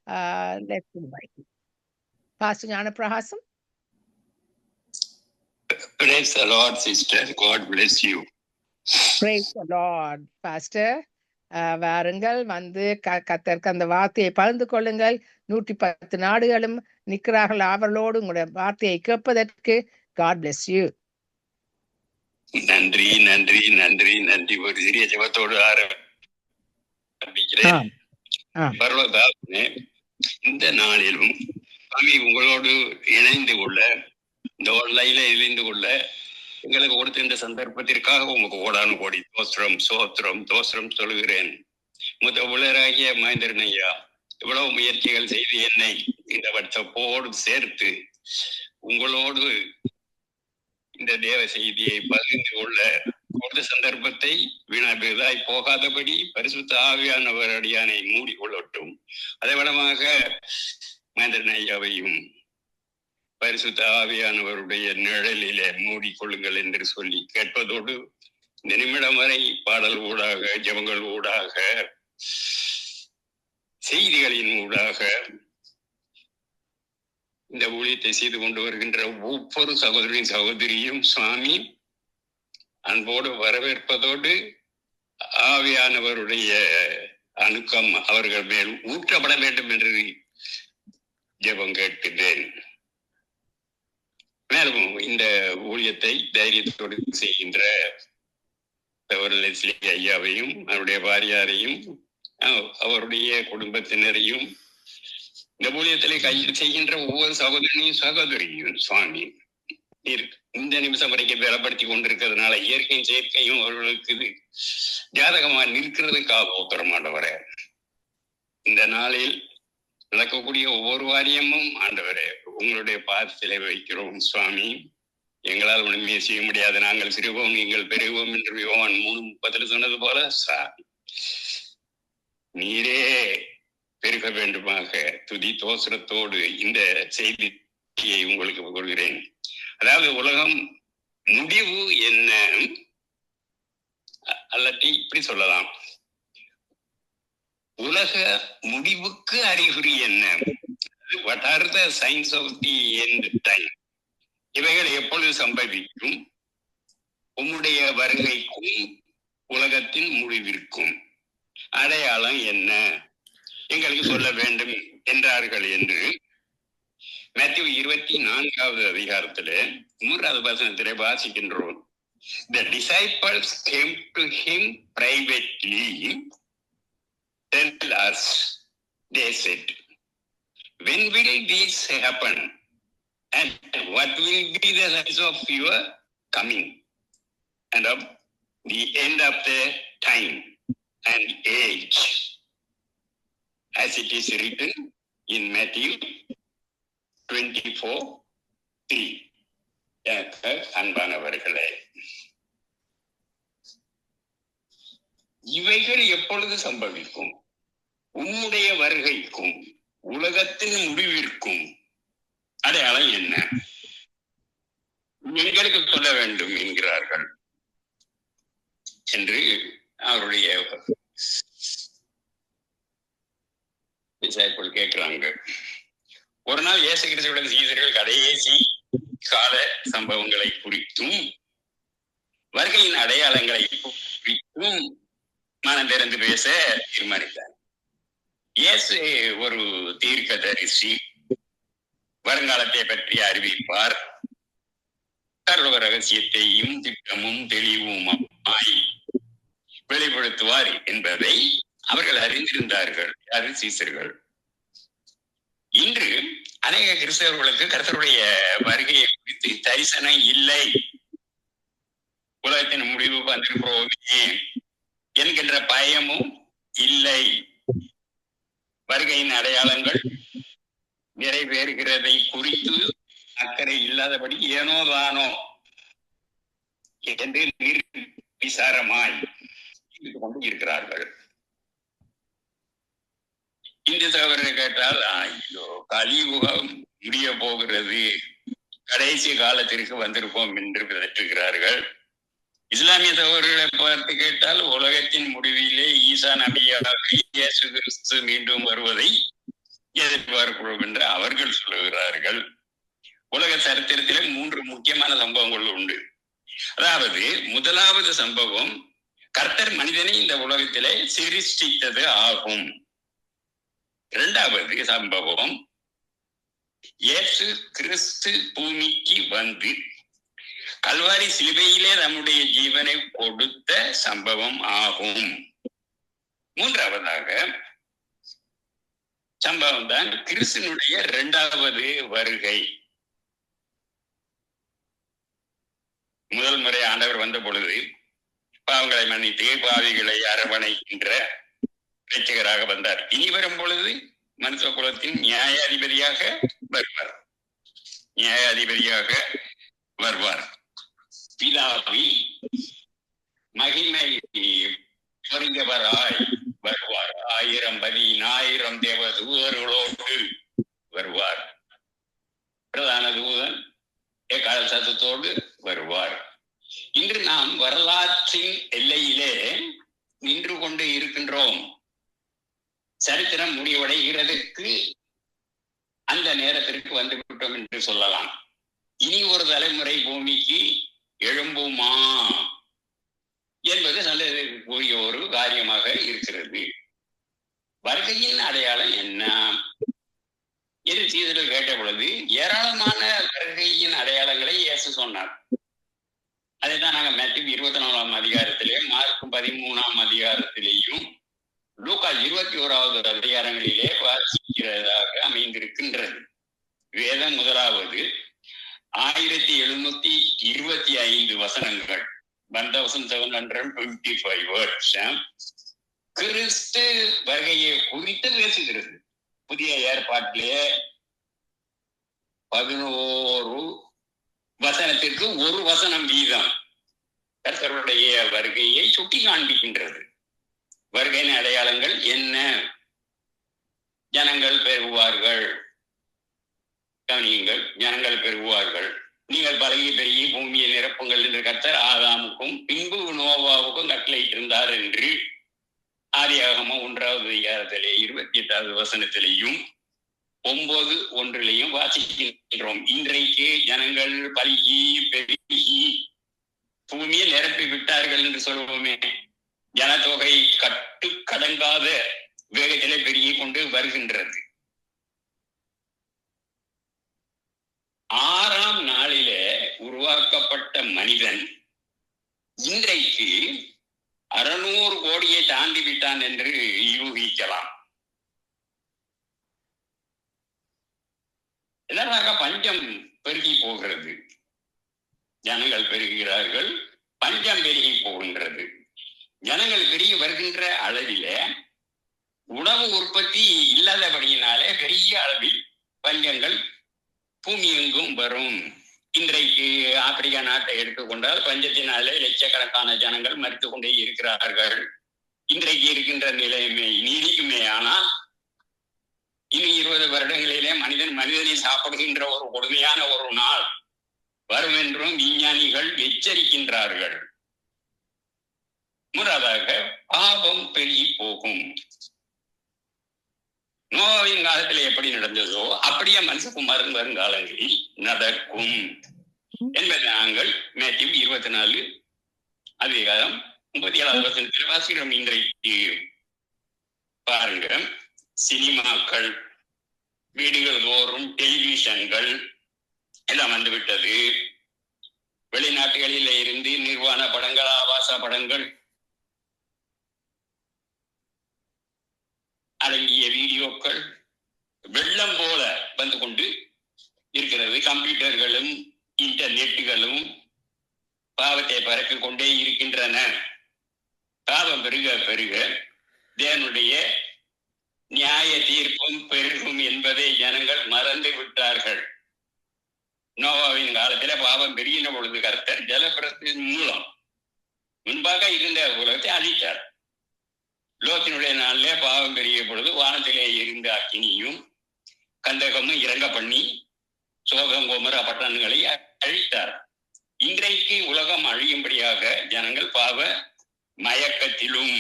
Let's invite you. Pastor Janaprahasam. Praise the Lord, sister. God bless you. Praise the Lord, Pastor. வாருங்கள் வந்து கத்தருக்கு அந்த வார்த்தையை பகிர்ந்து கொள்ளுங்கள். 110 நாடுகளும் நிற்கிறார்கள் அவர்களோடு உங்களுடைய வார்த்தையை கேட்பதற்கு. God bless you. நன்றி நன்றி நன்றி நன்றி. ஒரு சிறிய ஜெபத்தோடு ஆரம்பிக்கிறேன். பரலோகமே, இந்த நாளிலும் உங்களோடு இணைந்து கொள்ள, இந்த ஆன்லைன்ல இணைந்து கொள்ள எங்களுக்கு கொடுத்த இந்த சந்தர்ப்பத்திற்காக உங்களுக்கு கோடானு கோடி தோஸ்திரம் சோத்திரம் தோஸ்திரம் சொல்கிறேன். மூத்த உலராகிய மகேந்திரன் ஐயா இவ்வளவு முயற்சிகள் செய்து என்னை இந்த வாட்ஸ்அப்போடு சேர்த்து உங்களோடு இந்த தேவ செய்தியை பகிர்ந்து கொள்ள கொடுத்த சந்தர்ப்பத்தை வீணாய் போகாதபடி பரிசுத்த ஆவியானவர் அடியானை மூடிக்கொள்ளட்டும். அதே விடமாக மகேந்திரன் ஐயாவையும் பரிசுத்த ஆவியானவருடைய நிழலிலே மூடிக்கொள்ளுங்கள் என்று சொல்லி கேட்பதோடு இந்த நிமிடம் வரை பாடல் ஊடாக, ஜெபங்கள் ஊடாக, செய்திகளின் ஊடாக இந்த ஊழியத்தை செய்து கொண்டு வருகின்ற ஒவ்வொரு சகோதரின் சகோதரியும் சுவாமி அன்போடு வரவேற்பதோடு ஆவியானவருடைய அணுக்கம் அவர்கள் மேல் ஊற்றப்பட வேண்டும் என்று ஜெபம் கேட்கின்றேன். மேலும் இந்த ஊழியத்தை தைரியத்தோடு செய்கின்ற லெஸ்லி ஐயாவையும் அவருடைய பாரியாரையும் அவருடைய குடும்பத்தினரையும் இந்த ஊழியத்திலே கையில் செய்கின்ற ஒவ்வொரு சகோதரியும் சுவாமி இந்த நிமிஷம் வரைக்கும் பலப்படுத்தி கொண்டிருக்கிறதுனால இயற்கையும் செயற்கையும் அவர்களுக்கு இது ஜாதகமா நிற்கிறதுக்காக உத்தரமாண்டவரே, இந்த நாளில் நடக்கக்கூடிய ஒவ்வொரு வாரியமும் ஆண்டவரே உங்களுடைய பாதத்திலே வைக்கிறோம் சுவாமி. எங்களால் ஒன்றுமே செய்ய முடியாது, நாங்கள் சிறுவோம் நீங்கள் பெறுவோம் என்று யோவான் 3:30 சொன்னது போல சாமி நீரே பெருக வேண்டுமாக துதி தோசரத்தோடு இந்த செய்தியை உங்களுக்கு கொள்கிறேன். அதாவது உலகம் முடிவு என்ன, அல்லது இப்படி சொல்லலாம், உலக முடிவுக்கு அறிகுறி என்ன, what are the signs of the end time, இவைகள் எப்பொழுது சம்பவிக்கும், உம்முடைய வருகைக்கும் உலகத்தின் முடிவிற்கும் அடையாளம் என்ன எங்களுக்கு சொல்ல வேண்டும் என்றார்கள் என்று மேத்யூ 24வது அதிகாரத்திலே 3வது வசனத்திலே வாசிக்கின்றோம். The disciples came to him privately, tell us, they said, when will this happen and what will be the rise of your coming and of the end of the time and age, as it is written in Matthew 24:3. அன்பானவர்களே, இவைகள் எப்பொழுது சம்பவிக்கும், உன்னுடைய வருகைக்கும் உலகத்தின் முடிவிற்கும் அடையாளம் என்ன எங்களுக்கு சொல்ல வேண்டும் என்கிறார்கள் என்று அவருடைய டிசைபிள் கேட்கிறாங்க. ஒரு நாள் இயேசு கிறிஸ்துவின் சீடர்கள் கடைசி கால சம்பவங்களை குறித்தும் வருகையின் அடையாளங்களை குறித்தும் மனம் திறந்து பேச தீர்மானித்தார். இயேசு ஒரு தீர்க்கதரிசி, வருங்காலத்தை பற்றி அறிவிப்பார், சர்வ ரகசியத்தையும் திட்டமும் தெளிவுமாய் வெளிப்படுத்துவார் என்பதை அவர்கள் அறிந்திருந்தார்கள், யாரு சீசர்கள். இன்று அநேக கிறிஸ்தவர்களுக்கு கர்த்தருடைய வருகையை குறித்து தரிசனம் இல்லை, உலகத்தின் முடிவு வந்திருக்கிறோமே என்கின்ற பயமும் இல்லை, வருகையின் அடையாளங்கள் நிறைவேறுகிறதை குறித்து அக்கறை இல்லாதபடி ஏனோ தானோ என்று விசாரமாய் இருந்து கொண்டு இருக்கிறார்கள். இந்து சகோதரரை கேட்டால் கலியுகம் முடிய போகிறது, கடைசி காலத்திற்கு வந்திருப்போம் என்று விதற்றுகிறார்கள். இஸ்லாமிய சகோதரர்களை பார்த்து கேட்டால் உலகத்தின் முடிவிலே ஈசா நபியாக இயேசு கிறிஸ்து மீண்டும் வருவதை எதிர்பார்க்கிறோம் என்று அவர்கள் சொல்லுகிறார்கள். உலக சரித்திரத்திலே 3 முக்கியமான சம்பவங்கள் உண்டு. அதாவது முதலாவது சம்பவம் கர்த்தர் மனிதனை இந்த உலகத்திலே சிருஷ்டித்தது ஆகும். இரண்டாவது சம்பவம் இயேசு கிறிஸ்து பூமிக்கு வந்து கல்வாரி சிலுவையிலே நம்முடைய ஜீவனை கொடுத்த சம்பவம் ஆகும். மூன்றாவதாக சம்பவம் தான் கிறிஸ்துனுடைய 2வது வருகை. முதல் முறை ஆண்டவர் வந்த பொழுது பாவங்களை மன்னித்து பாவிகளை அரவணைக்கின்ற இரட்சகராக வந்தார். இனி வரும் பொழுது மனுஷ குலத்தின் நியாயாதிபதியாக வருவார். பிதாவை மகிமை புரிந்தவராய் வருவார். 1000 தேவ தூதர்களோடு வருவார். பிரதான தூதன் எக்கால சத்தத்தோடு வருவார். இன்று நாம் வரலாற்றின் எல்லையிலே நின்று கொண்டு இருக்கின்றோம். சரித்திரம் முடிவடைகிறதுக்கு அந்த நேரத்திற்கு வந்துவிட்டோம் என்று சொல்லலாம். இனி ஒரு தலைமுறை பூமிக்கு எழும்புமா என்பது சந்தேகத்துக்குரிய ஒரு காரியமாக இருக்கிறது. வருகையின் அடையாளம் என்ன என்று சீதர்கள் கேட்ட பொழுது ஏராளமான வருகையின் அடையாளங்களை இயேசு சொன்னார். அதைத்தான் நாங்கள் மேத்யூ 24ஆம் அதிகாரத்திலே, மார்க் 13ஆம் அதிகாரத்திலேயும், லூக்கா 21வது அதிகாரங்களிலே வாசிக்கிறதாக அமைந்திருக்கின்றது. வேதம் முதலாவது 1725 வசனங்கள், 1725 words, கிறிஸ்து வருகையை குறித்து பேசுகிறது. புதிய ஏற்பாட்டிலே 11 வசனத்திற்கு ஒரு வசனம் வீதம் கர்த்தருடைய வருகையை சுட்டி காண்பிக்கின்றது. வருகையின் அடையாளங்கள் என்ன? ஜனங்கள் பெருகுவார்கள். கவனியுங்கள், ஜனங்கள் பெருகுவார்கள். நீங்கள் பலகி பெருகி பூமியை நிரப்புங்கள் என்று கர்த்தர் ஆதாமுக்கும் பின்பு நோவாவுக்கும் கட்டளையிட்டிருந்தார் என்று ஆதியாகமம் 1வது அதிகாரத்திலே 28வது வசனத்திலேயும் 9:1 வாசிக்கின்றோம். இன்றைக்கு ஜனங்கள் பல்கி பெருகி பூமியை நிரப்பி விட்டார்கள் என்று சொல்வோமே. ஜனத்தொகை கட்டுக்கடங்காத வேகத்திலே பெருகி கொண்டு வருகின்றது. 6ஆம் நாளிலே உருவாக்கப்பட்ட மனிதன் இன்றைக்கு 600 கோடியை தாண்டி விட்டான் என்று யூகிக்கலாம். இதற்காக பஞ்சம் பெருகி போகிறது. ஜனங்கள் பெருகிறார்கள், பஞ்சம் பெருகி போகின்றது. ஜனங்கள் பெருகி வருகின்ற அளவில உணவு உற்பத்தி இல்லாதபடியினாலே பெரிய அளவில் பஞ்சங்கள் பூமி எங்கும் வரும். இன்றைக்கு ஆப்பிரிக்கா நாட்டை எடுத்துக்கொண்டால் பஞ்சத்தினாலே லட்சக்கணக்கான ஜனங்கள் மரித்து கொண்டே இருக்கிறார்கள். இன்றைக்கு இருக்கின்ற நிலைமை நீடிக்குமே. ஆனால் இனி 20 வருடங்களிலே மனிதனை சாப்பிடுகின்ற ஒரு கொடுமையான ஒரு நாள் வரும் என்றும் விஞ்ஞானிகள் எச்சரிக்கின்றார்கள். முன்னதாக பாவம் பெருகி போகும். நோவின் காலத்தில் எப்படி நடந்ததோ அப்படியே மனுஷகுமாரன் வருங்காலங்களில் நடக்கும் என்பதை நாங்கள் மேத்யூ 24 அதிகாரம் 37வது வசனத்தில் வாசிக்கிறோம். இன்றைக்கு பாருங்க, சினிமாக்கள், வீடுகள் தோறும் டெலிவிஷன்கள் எல்லாம் வந்துவிட்டது. வெளிநாட்டுகளில் இருந்து நிர்வாண படங்கள், ஆபாச படங்கள் அடங்கிய வீடியோக்கள் வெள்ளம் போல வந்து கொண்டு இருக்கிறது. கம்ப்யூட்டர்களும் இன்டர்நெட்டுகளும் பாவத்தை பறக்கிக் கொண்டே இருக்கின்றன. பாவம் பெருக பெருக தேவனுடைய நியாய தீர்ப்பும் பெருகும் என்பதை ஜனங்கள் மறந்து விட்டார்கள். நோவாவின் காலத்தில பாவம் பெருகின பொழுது கர்த்தர் ஜலப்பிரத்தின் மூலம் முன்பாக இருந்த உலகத்தை அழித்தார். லோத்தினுடைய நாளிலே பாவம் பெருகிய பொழுது வானத்திலே இருந்த அக்கினியும் கந்தகமும் இறங்க பண்ணி சோகம் கோமர பட்டணங்களை அழித்தார். இன்றைக்கு உலகம் அழியும்படியாக ஜனங்கள் பாவ மயக்கத்திலும்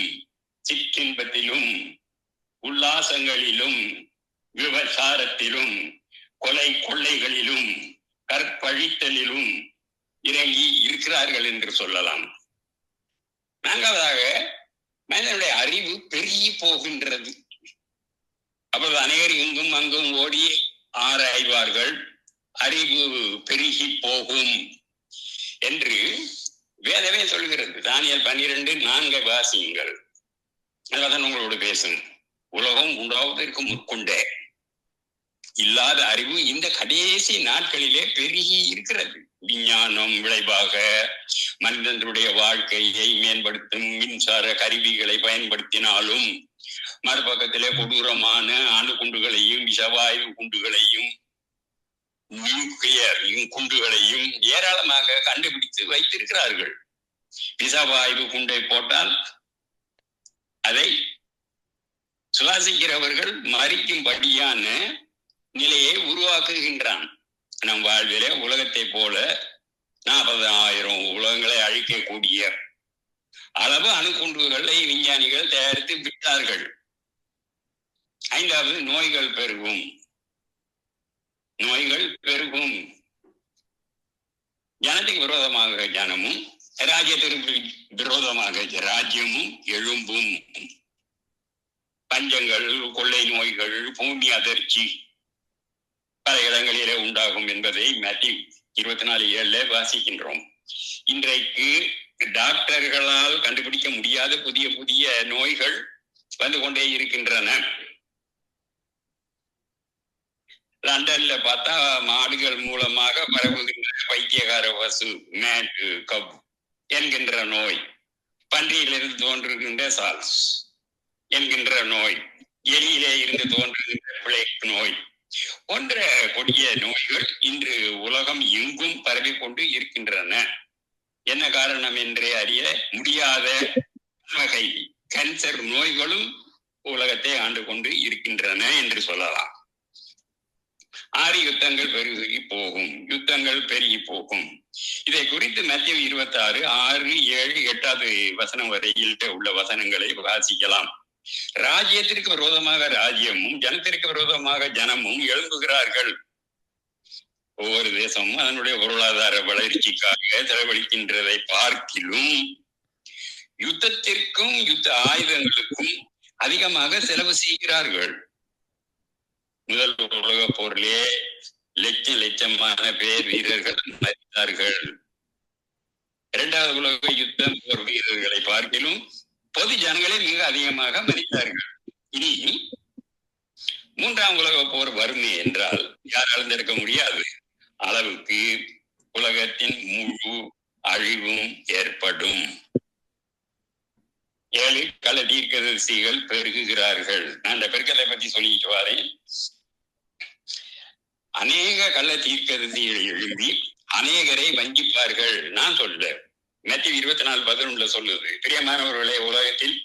சிற்றின்பத்திலும் உல்லாசங்களிலும் விபச்சாரத்திலும் கொலை கொள்ளைகளிலும் கற்பழித்தலிலும் இறங்கி இருக்கிறார்கள் என்று சொல்லலாம். நான்காவதாக, மனிதனுடைய அறிவு பெருகி போகின்றது. அப்போது அநேகர் இங்கும் அங்கும் ஓடி ஆராய்வார்கள், அறிவு பெருகி போகும் என்று வேதமே சொல்கிறது. தானியேல் 12:4 வாசியுங்கள். அதான் உங்களோடு பேசும். உலகம் உண்டாவதற்கு முற்கொண்டே இல்லாத அறிவு இந்த கடைசி நாட்களிலே பெருகி இருக்கிறது. விஞ்ஞானம் விளைவாக மனிதனுடைய வாழ்க்கையை மேம்படுத்தும் மின்சார கருவிகளை பயன்படுத்தினாலும், மறுபக்கத்திலே கொடூரமான அணுகுண்டுகளையும் விஷவாயு குண்டுகளையும் நியூக்ளியர் குண்டுகளையும் ஏராளமாக கண்டுபிடித்து வைத்திருக்கிறார்கள். விஷவாயு குண்டை போட்டால் அதை சுவாசிக்கிறவர்கள் மறிக்கும்படியான நிலையை உருவாக்குகின்றான். நம் வாழ்விலே உலகத்தை போல 40,000 உலகங்களை அழிக்கக்கூடிய அளவு அணுகுண்டுகளை விஞ்ஞானிகள் தயாரித்து விட்டார்கள். ஐந்தாவது, நோய்கள் பெருகும். நோய்கள் பெருகும். ஜனத்துக்கு விரோதமாக ஜனமும், ராஜ்யத்திற்கு விரோதமாக ராஜ்யமும் எழும்பும். பஞ்சங்கள், கொள்ளை நோய்கள், பூமி அதிர்ச்சி பல இடங்களிலே உண்டாகும் என்பதை மேத்யூ 24:7 வாசிக்கின்றோம். இன்றைக்கு டாக்டர்களால் கண்டுபிடிக்க முடியாத புதிய புதிய நோய்கள் வந்து கொண்டே இருக்கின்றன. லண்டன்ல பார்த்தா மாடுகள் மூலமாக பரவுகின்ற பைத்தியகார வசு, மேட் கப் என்கின்ற நோய், பன்றியிலிருந்து தோன்றுகின்ற சால்ஸ் என்கின்ற நோய், எலியிலே இருந்து தோன்றுகின்ற பிளேக் நோய் போன்ற கொடிய நோய்கள் இன்று உலகம் எங்கும் பரவி கொண்டு இருக்கின்றன. என்ன காரணம் என்றே அறிய முடியாத வகை கேன்சர் நோய்களும் உலகத்தை ஆண்டு கொண்டு இருக்கின்றன என்று சொல்லலாம். 6 யுத்தங்கள் பெருகி போகும். யுத்தங்கள் பெருகி போகும். இதை குறித்து மேத்யூ 26, 6, 7, 8 வசனம் வரையில் உள்ள வசனங்களை வாசிக்கலாம். ராஜ்யத்திற்கு விரோதமாக ராஜ்யமும் ஜனத்திற்கு விரோதமாக ஜனமும் எழும்புகிறார்கள். ஒவ்வொரு தேசமும் அதனுடைய பொருளாதார வளர்ச்சிக்காக செலவழிக்கின்றதை பார்க்கிலும் யுத்தத்திற்கும் யுத்த ஆயுதங்களுக்கும் அதிகமாக செலவு செய்கிறார்கள். முதல் உலக போரிலே லட்சமான பேர் வீரர்கள் மரித்தார்கள். 2வது உலக யுத்தம் போர் வீரர்களை பார்க்கிலும் பொது ஜனங்களே மிக அதிகமாக மரித்தார்கள். இனி 3ஆம் உலக போர் வருமே என்றால் யாராலும் தடுக்க முடியாது அளவுக்கு உலகத்தின் முழு அழிவும் ஏற்படும். 7 கள்ள தீர்க்கதரிசிகள் பெருகுகிறார்கள். நான் அந்த பெருக்கத்தை பற்றி சொல்லிட்டு வரேன். அநேக கள்ள தீர்க்கதரிசிகள் எழும்பி அநேகரை வஞ்சிப்பார்கள். நான் சொல்றேன், மேத்யூ 24:11 சொல்லுது, பிரியமானவர்களே, உலகத்தில்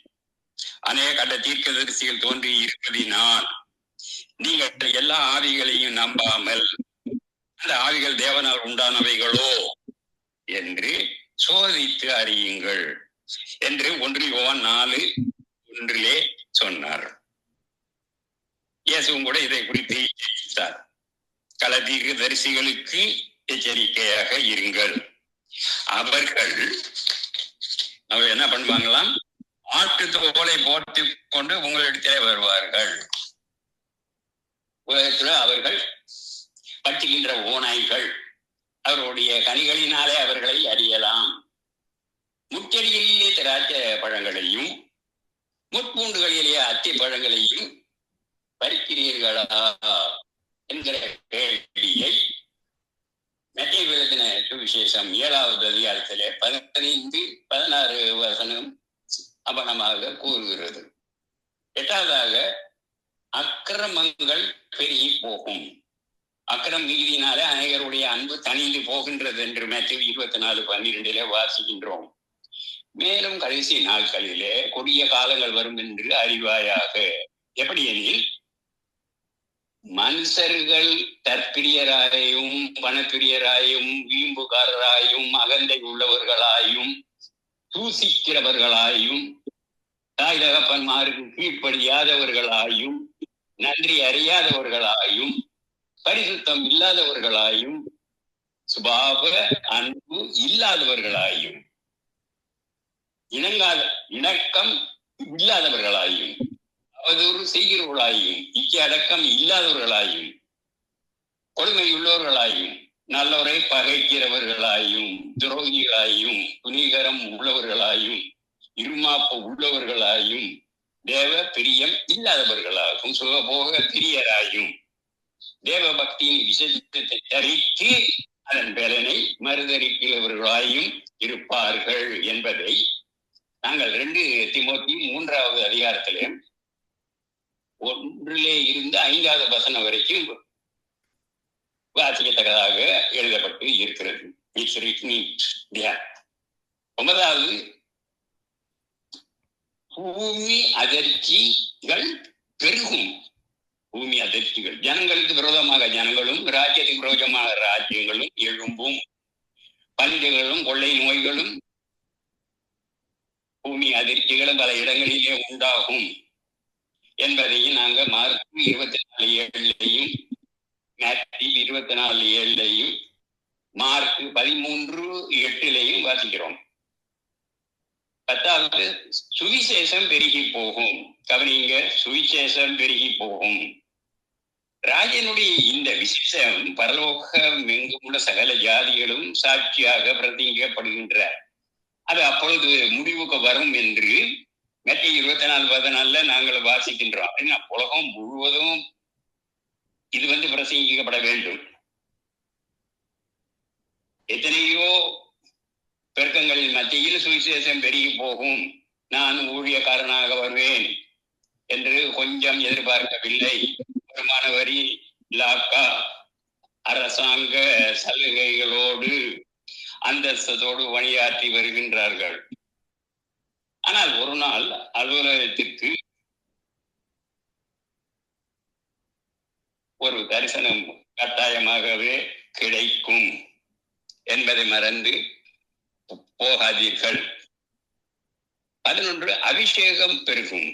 அநேக கள்ள தீர்க்கதரிசிகள் தோன்றி இருப்பதினால் நீங்கள் எல்லா ஆவிகளையும் நம்பாமல் அந்த ஆவிகள் தேவனால் உண்டானவைகளோ என்று சோதித்து அறியுங்கள் என்று 1 யோவான் 4:1 சொன்னார். இயேசுவும் கூட இதை குறித்து எச்சரித்தார். கள்ள தீர்க்கதரிசிகளுக்கு எச்சரிக்கையாக இருங்கள். அவர்கள் என்ன பண்ணுவாங்களாம், ஆட்டு தோலை போட்டு கொண்டு உங்களிடத்திலே வருவார்கள். உலகத்தில் அவர்கள் பட்டுகின்ற ஓநாய்கள், அவருடைய கனிகளினாலே அவர்களை அறியலாம். முச்செடிகளிலே திராட்சை பழங்களையும் முட்பூண்டுகளிலே அத்தி பழங்களையும் பறிக்கிறீர்களா என்கிற கேள்வியை மத்தேயு எழுதின சுவிசேஷம் 7வது அதிகாரத்திலே 15-16 வசனம் அபனமாக கூறுகிறது. 8வதாக, அக்கிரமங்கள் பெருகி போகும். அக்கிரம் மிகுதினாலே அநேகருடைய அன்பு தனிந்து போகின்றது என்று மேத்யூ 24:12 வாசிக்கின்றோம். மேலும் கடைசி நாட்களிலே கொடிய காலங்கள் வரும் என்று அறிவாயாக. எப்படி எனில், மனுஷர்கள் தற்பிரியராயும் பணப்பிரியராயும் வீம்புகாரராயும் அகந்தை உள்ளவர்களாயும் தூசிக்கிறவர்களாயும் தாய் தகப்பன்மாருக்கு கீழ்ப்படியாதவர்களாயும் நன்றி அறியாதவர்களாயும் பரிசுத்தம் இல்லாதவர்களாயும் சுபாவ அன்பு இல்லாதவர்களாயும் இணக்கம் இல்லாதவர்களாயும் அவதூறு செய்கிறவர்களாயும் அடக்கம் இல்லாதவர்களாயும் கொடுமை உள்ளவர்களாயும் நல்லவரை பகைக்கிறவர்களாயும் துரோகிகளாயும் துணிகரம் உள்ளவர்களாயும் இருமாப்பு உள்ளவர்களாயும் தேவ பிரியம் இல்லாதவர்களாகும் சுகபோக பிரியராயும் தேவ பக்தியின் விசேஷத்தை தரித்து அதன் பலனை மறுதரிக்கிறவர்களாயும் இருப்பார்கள் என்பதை நாங்கள் 2 தீமோத்தி 3வது அதிகாரத்திலே 1 இருந்து 5வது வசனம் வரைக்கும் வாசிக்கத்தக்கதாக எழுதப்பட்டு இருக்கிறது. 9வது பூமி அதிர்ச்சிகள் பெருகும். பூமி அதிர்ச்சிகள் ஜனங்களுக்கு விரோதமாக ஜனங்களும் ராஜ்யத்துக்கு விரோதமாக ராஜ்யங்களும் எழும்பும். பஞ்சங்களும் கொள்ளை நோய்களும் பூமி அதிர்ச்சிகளும் பல இடங்களிலே உண்டாகும் என்பதையும் நாங்கள் மார்க் 24:7 மேத்யூ 24:7 மார்க் 13:8 வாசிக்கிறோம். 10வது சுவிசேஷம் பெருகி போகும். கவனிங்க, சுவிசேஷம் பெருகி போகும். ராஜனுடைய இந்த விசேஷம் பரலோகம் எங்கும் உள்ள சகல ஜாதிகளும் சாட்சியாக பிரதிங்கப்படுகின்ற அது அப்பொழுது முடிவுக்கு வரும் என்று மேத்யூ 24:14 நாங்கள் வாசிக்கின்றோம். உலகம் முழுவதும் இது பிரசங்கிக்கப்பட வேண்டும். எத்தனையோ பெருக்கங்களின் மத்தியில் சுவிசேஷம் பெருகி போகும். நான் ஊழியக்காரனாக வருவேன் என்று கொஞ்சம் எதிர்பார்க்கவில்லை. வருமான வரி இலாக்கா அரசாங்க சலுகைகளோடு அந்தஸ்தோடு பணியாற்றி வருகின்றார்கள். ஆனால் ஒரு நாள் அலுவலகத்திற்கு ஒரு தரிசனம் கட்டாயமாகவே கிடைக்கும் என்பதை மறந்து போகாதீர்கள். 11 அபிஷேகம் பெருகும்.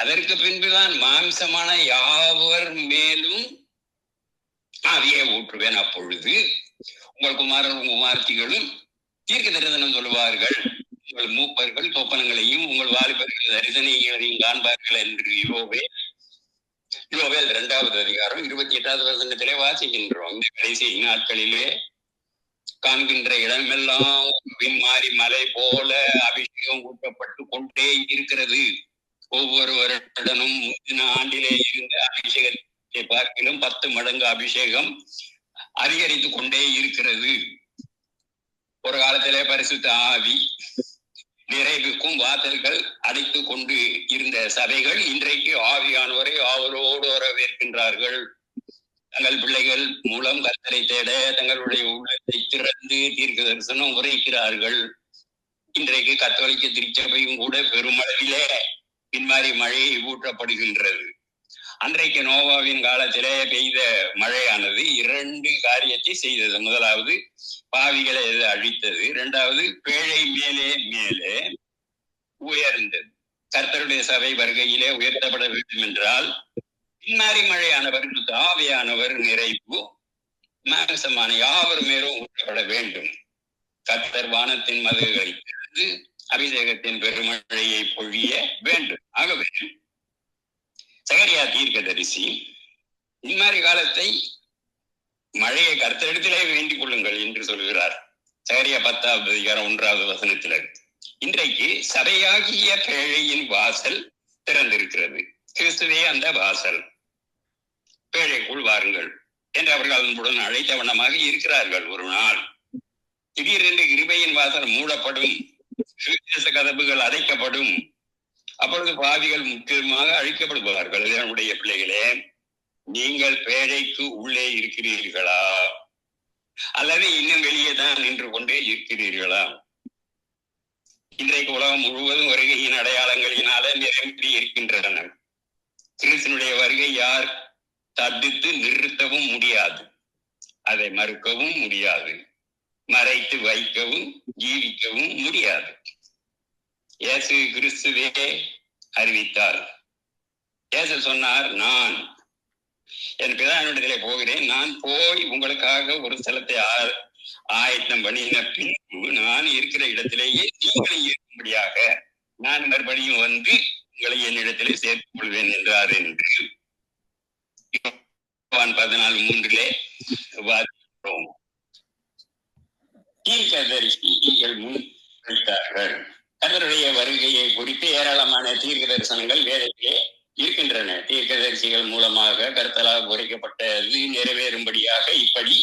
அதற்கு பின்புதான் மாம்சமான யாவர் மேலும் ஆவியை ஊற்றுவேன். அப்பொழுது உங்கள் குமாரரும் குமார்த்திகளும் தீர்க்க தரிசனம் சொல்வார்கள். உங்கள் மூப்பர்கள் சொப்பனங்களையும் உங்கள் வாலிபர்கள் தரிசனங்களையும் காண்பார்கள் என்று யோவேல் 2வது அதிகாரம் 28வது வசனத்திலே வாசிக்கின்றோம். இந்த கடைசி நாட்களிலே காண்கின்ற இடமெல்லாம் விண்மாறி மலை போல அபிஷேகம் ஊட்டப்பட்டு கொண்டே இருக்கிறது. ஒவ்வொரு வருடனும் முந்தின ஆண்டிலே இருந்த அபிஷேகத்தை பார்க்கிலும் 10 மடங்கு அபிஷேகம் அதிகரித்து கொண்டே இருக்கிறது. ஒரு காலத்திலே பரிசுத்த ஆவி நிறைவுக்கும் வாசல்கள் அடைத்து கொண்டு இருந்த சபைகள் இன்றைக்கு ஆவியானவரை ஆவலோடு வரவேற்கின்றார்கள். தங்கள் பிள்ளைகள் மூலம் கர்த்தரை தேட தங்களுடைய உள்ளத்தை திறந்து தீர்க்க தரிசனம் உரைக்கிறார்கள். இன்றைக்கு கத்தோலிக்க திருச்சபையும் கூட பெருமளவிலே பின்மாறி மழை ஊற்றப்படுகின்றது. அன்றைக்கு நோவாவின் காலத்திலே பெய்த மழையானது 2 காரியத்தை செய்தது. முதலாவது பாவிகளை அழித்தது. 2வது பேழை மேலே மேலே உயர்ந்தது. கர்த்தருடைய சபை வருகையிலே உயர்த்தப்பட வேண்டும் என்றால் பின்மாரி மழையானவர் ஆவியானவர் நிறைவு மாம்சமான யாவர் மேலும் ஊற்றப்பட வேண்டும். கர்த்தர் வானத்தின் மதுகளை திறந்து அபிஷேகத்தின் பெருமழையை பொழிய வேண்டும். ஆகவே சகரியா தீர்க்கதரிசி இம்மாதிரி காலத்தை மழையை கர்த்தரிடத்திலே வேண்டிக் கொள்ளுங்கள் என்று சொல்கிறார். சகரியா 10வது அதிகாரம் 1வது வசனத்தில். இன்றைக்கு சபையாகிய பேழையின் வாசல் திறந்திருக்கிறது. கிறிஸ்துவே அந்த வாசல். பேழைக்குள் வாருங்கள் என்று அவர்கள் அதனுடன் அழைத்த வண்ணமாக இருக்கிறார்கள். ஒரு நாள் திடீரென்று கிருபையின் வாசல் மூடப்படும், சுவிசேஷ கதவுகள் அடைக்கப்படும். அப்பொழுது பாவிகள் முக்கியமாக அழிக்கப்படுவார்கள். என்னுடைய பிள்ளைகளே, நீங்கள் பேழைக்கு உள்ளே இருக்கிறீர்களா அல்லது இன்னும் வெளியே தான் நின்று கொண்டே இருக்கிறீர்களா? இன்றைக்கு உலகம் முழுவதும் வருகையின் அடையாளங்களினால நிரம்பி இருக்கின்றன. கிறிஸ்தனுடைய வருகை யார் தடுத்து நிறுத்தவும் முடியாது, அதை மறுக்கவும் முடியாது, மறைத்து வைக்கவும் ஜீவிக்கவும் முடியாது. இயேசு கிறிஸ்துவே அறிவித்தார், இயேசு சொன்னார், நான் என் பிதாவினிடத்திலே போகிறேன், நான் போய் உங்களுக்காக ஒரு ஸ்தலத்தை ஆயத்தம் பண்ணின பின்பு நான் இருக்கிற இடத்திலேயே நீங்களும் இருக்கும்படியாக நான் மறுபடியும் வந்து உங்களை என்னிடத்திலே சேர்த்துக் கொள்வேன் என்றார் என்று 14:3 வாசிக்கிறோம். தீர்க்கதரிசிகள் முன் வைத்தார்கள். கர்த்தருடைய வருகையை குறித்து ஏராளமான தீர்க்க தரிசனங்கள் வேதத்திலே இருக்கின்றன. தீர்க்கதரிசிகள் மூலமாக கர்த்தரால் உரைக்கப்பட்டது நிறைவேறும்படியாக இப்படி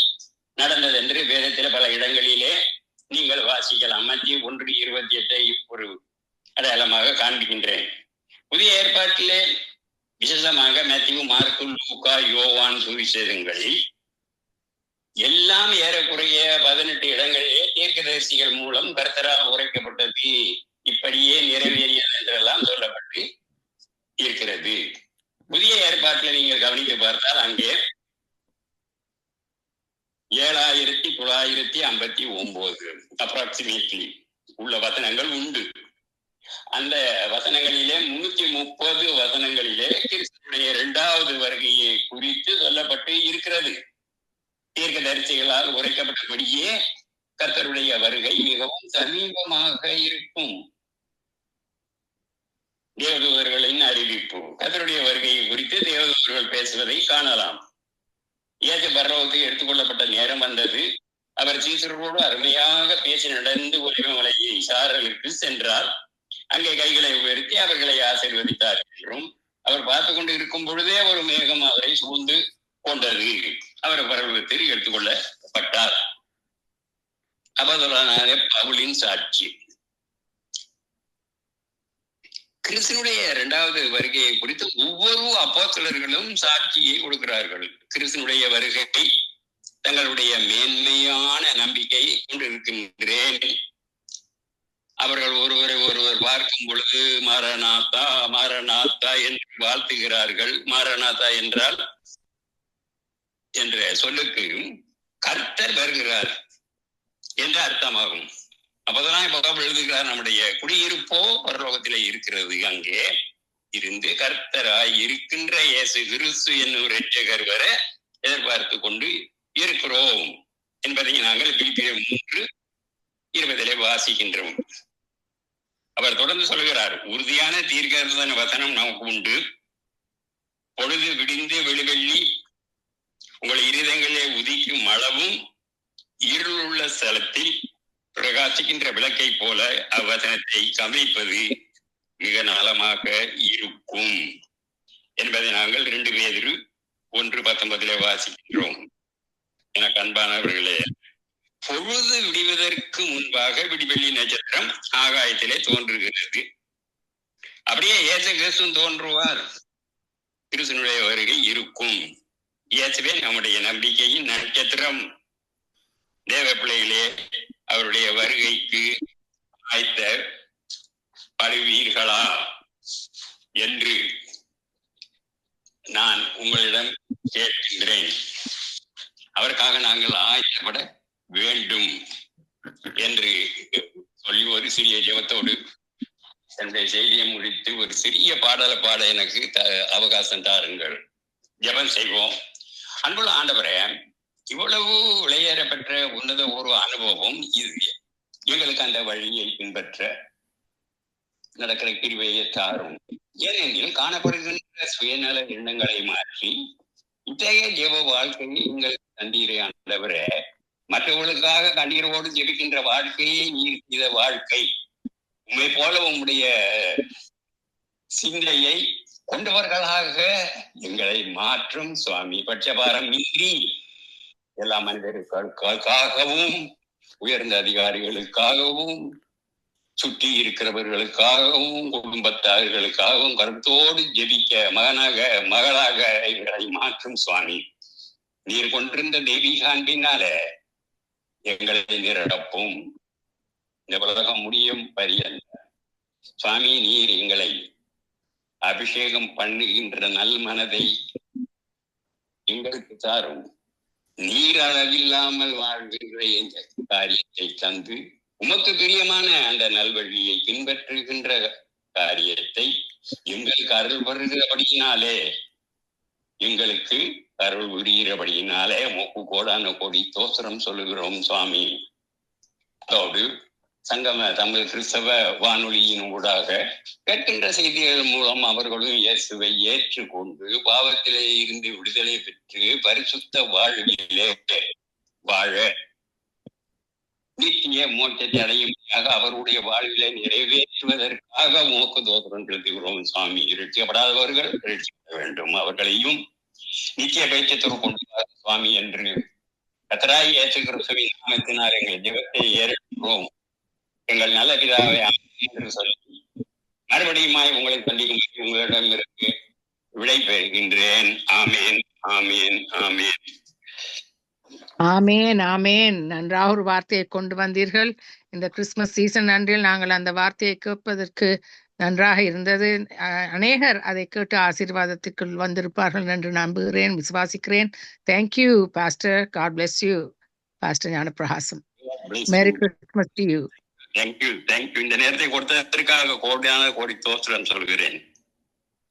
நடந்தது என்று வேதத்தில் பல இடங்களிலே நீங்கள் வாசிக்கலாம். மத்திய 1:28 ஒரு அடையாளமாக காண்பிக்கின்றேன். புதிய ஏற்பாட்டிலே விசேஷமாக மத்திய, மார்க்கு, லூக்கா, யோவான் சுவிசேஷங்களில் எல்லாம் ஏறக்குறைய 18 இடங்களிலே தீர்க்கதரிசிகள் மூலம் கர்த்தரால் உரைக்கப்பட்டது இப்படியே நிறைவேறியது என்றெல்லாம் சொல்லப்பட்டு இருக்கிறது. புதிய ஏற்பாட்டில் நீங்கள் கவனித்து பார்த்தால் அங்கே 7959 அப்ராக்சிமேட்லி உள்ள வசனங்கள் உண்டு. அந்த வசனங்களிலே 330 வசனங்களிலே கிறிஸ்துவுடைய 2வது வருகையை குறித்து சொல்லப்பட்டு இருக்கிறது. தீர்க்கதரிசிகளால் உரைக்கப்பட்டபடியே கர்த்தருடைய வருகை மிகவும் சமீபமாக இருக்கும். தேவதூதர்களின் அறிவிப்பு, கர்த்தருடைய வருகையை குறித்து தேவதூதர்கள் பேசுவதை காணலாம். இயேசு பரலோகத்துக்கு எடுத்துக்கொள்ளப்பட்ட நேரம் வந்தது. அவர் சீசரோடு அருமையாக பேசி நடந்து ஒலிவமலையை சாரலுக்கு சென்றார். அங்கே கைகளை உயர்த்தி அவர்களை ஆசீர்வதித்தார் என்றும், அவர் பார்த்து கொண்டு இருக்கும் பொழுதே ஒரு மேகம் அவரை சூழ்ந்து கொண்டது. அவர் பரலோகத்தில் எடுத்துக்கொள்ளப்பட்டார். அப்போஸ்தலனாகிய பவுலின் சாட்சி. கிறிஸ்துனுடைய 2வது வருகையை குறித்து ஒவ்வொரு அப்போஸ்தலர்களும் சாட்சியை கொடுக்கிறார்கள். கிறிஸ்துனுடைய வருகை தங்களுடைய மேன்மையான நம்பிக்கையை கொண்டிருக்கின்றேன். அவர்கள் ஒருவரை ஒருவர் பார்க்கும் பொழுது மாரநாதா மாரநாதா என்று வாழ்த்துகிறார்கள். மாரநாதா என்றால் என்ற சொல்லுக்கு கர்த்தர் வருகிறார் என்ற அர்த்தமாகும். அப்பதான் பவுல் எழுதுகிறார், நம்முடைய குடியிருப்போ பரலோகத்திலே இருக்கிறது. அங்கே இருந்து கர்த்தராய் இருக்கின்ற இயேசு கிறிஸ்து என்னும் இரட்சகர் வர எதிர்பார்த்து கொண்டு இருக்கிறோம் என்பதை நாங்கள் பிலிப்பியர் 3:20 வாசிக்கின்றோம். அவர் தொடர்ந்து சொல்கிறார், உறுதியான தீர்க்கதரிசன வசனம் நமக்கு உண்டு. பொழுது விடிந்து வெளிவெள்ளி உங்கள் இருதயங்களே உதிக்கும் அளவும் இருளுள்ள ஸ்தலத்தில் பிரகாசிக்கின்ற விளக்கை போல அவ்வசனத்தை கவனிப்பது மிக நலமாக இருக்கும் என்பதை நாங்கள் 2 பேதுரு 1:19 வாசிக்கின்றோம். எனக்கு அன்பானவர்களே, பொழுது விடுவதற்கு முன்பாக விடிவெள்ளி நட்சத்திரம் ஆகாயத்திலே தோன்றுகிறது. அப்படியே இயேசு கிறிஸ்து தோன்றுவார். கிறிஸ்துனுடைய வருகை இருக்கும். இயேசுவே நம்முடைய நம்பிக்கையின் நட்சத்திரம். தேவ பிள்ளைகளே, அவருடைய வருகைக்கு ஆயத்த படுவீர்களா என்று நான் உங்களிடம் கேட்கின்றேன். அவருக்காக நாங்கள் ஆயத்தப்பட வேண்டும் என்று சொல்லி ஒரு சிறிய ஜெபத்தோடு என்னுடைய செய்தியை முடித்து ஒரு சிறிய பாடலை பாட எனக்கு அவகாசம் தாருங்கள். ஜெபம் செய்வோம். அன்புள்ள ஆண்டவரே, இவ்வளவு விளையேற பெற்ற உன்னத ஒரு அனுபவம் இது. எங்களுக்கு அந்த வழியை பின்பற்ற நடக்கிற கிருபையை தாரும். ஏனெனில் காணப்படுகின்ற சுயநல எண்ணங்களை மாற்றி இத்தகைய ஜெப வாழ்க்கையை எங்களுக்கு தந்தீரே ஆண்டவரே. மற்றவர்களுக்காக கண்ணீரோடு ஜெபிக்கின்ற வாழ்க்கையை நீர் செய்த வாழ்க்கை. உண்மை போல உம்முடைய சிந்தையை கொண்டவர்களாக எங்களை மாற்றும் சுவாமி. பட்சபாரம் இன்றி எல்லா மனிதர்களுக்காகவும், உயர்ந்த அதிகாரிகளுக்காகவும், சுற்றி இருக்கிறவர்களுக்காகவும், குடும்பத்தார்களுக்காகவும் கருத்தோடு ஜெபிக்க மகளாக எங்களை மாற்றும் சுவாமி. நீர் கொண்டிருந்த தெய்வீக அன்பினால எங்களை நிரப்பும். இந்த உலகம் முடியும் பரியல்ல சுவாமி, நீர் எங்களை அபிஷேகம் பண்ணுகின்ற நல் மனதை எங்களுக்கு தாரும். நீர் அளவில்லாமல் வாழ்கின்ற என்ற காரியத்தை தந்து உமக்கு பிரியமான அந்த நல்வழியை பின்பற்றுகின்ற காரியத்தை எங்களுக்கு அருள் பெறுகிறபடியினாலே உமக்கு கோடான கோடி தோத்திரம் சொல்லுகிறோம் சுவாமி. அதோடு சங்கம தமிழ் கிறிஸ்தவ வானொலியின் ஊடாக கேட்கின்ற செய்திகள் மூலம் அவர்களும் இயேசுவை ஏற்றுக்கொண்டு பாவத்திலே இருந்து விடுதலை பெற்று பரிசுத்த வாழ்விலே வாழ நித்திய மோட்சத்தை அடையும்படியாக அவருடைய வாழ்விலை நிறைவேற்றுவதற்காக உமக்கு தோத்திரம் செலுத்துகிறோம் சுவாமி. ரட்சிக்கப்படாதவர்கள் ரட்சிக்க வேண்டும், அவர்களையும் நித்திய பேச்சத்திற்கு கொண்டு சுவாமி என்று கர்த்தராகிய இயேசு கிறிஸ்துவின் நாமத்தினால் எங்கள் ஜெபத்தை ஏறெடுக்கிறோம். எங்கள் நல்ல பிதாவை என்று சொல்லி மறுபடியுமாய் உங்களை சந்திக்கும் உங்களிடம் இருக்கு விடை பெறுகின்றேன். ஆமேன், ஆமேன், ஆமேன். ஆமேன், ஆமேன். நன்றாக ஒரு வார்த்தையை கொண்டு வந்தீர்கள். இந்த கிறிஸ்துமஸ் சீசன் அன்றில் நாங்கள் அந்த வார்த்தையை கேட்பதற்கு நன்றாக இருந்தது. அநேகர் அதை கேட்டு ஆசீர்வாதத்துக்குள் வந்திருப்பார்கள் என்று நம்புகிறேன், விசுவாசிக்கிறேன். Thank you pastor. God bless you pastor Gnanaprakasam. Merry Christmas to you. Thank you. இந்த நேரத்தை கொடுத்ததற்காக கோடி தோத்திரம் சொல்கிறேன்.